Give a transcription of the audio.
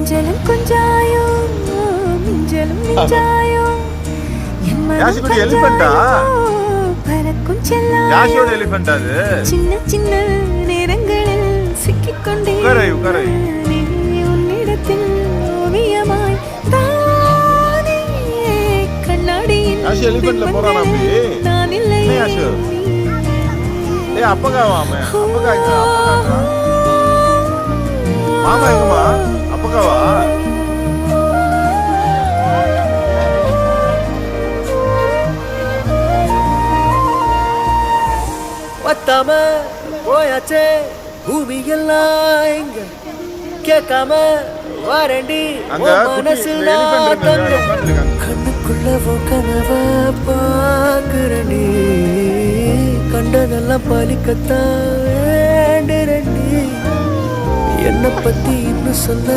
கொஞ்சலும் கொஞ்சாயோ மிஞ்சலும் மிஞ்சாயோ யாஷிக்குடி எலிஃபண்டா? பறக்கும் செல்லம் யாஷியோட எலிஃபண்ட் அது. சின்ன சின்ன நேரங்களில் சிக்கிக்கொண்டே உக்கரை உன்னிடத்தில் ஓவியமாய் தானே கண்ணாடியின் யாஷி எலிஃபண்ட்ல போறானா அப்படி? நான் இல்லை யாஷு ஏய் அப்பகாவா அவன் அப்பகா எங்க அப்பகா மாமா எங்கம்மா அப்பகாவா? பத்தாம போயாச்சே பூமி எல்லாம் இங்க கேட்காம வாரண்டி மனசில் கண்ணுக்குள்ள கனவ பாக்குறண்டி கண்டதெல்லாம் பலிக்கத்தான் வேண்டுறண்டி என்னை பத்தி இன்னும் சொல்ல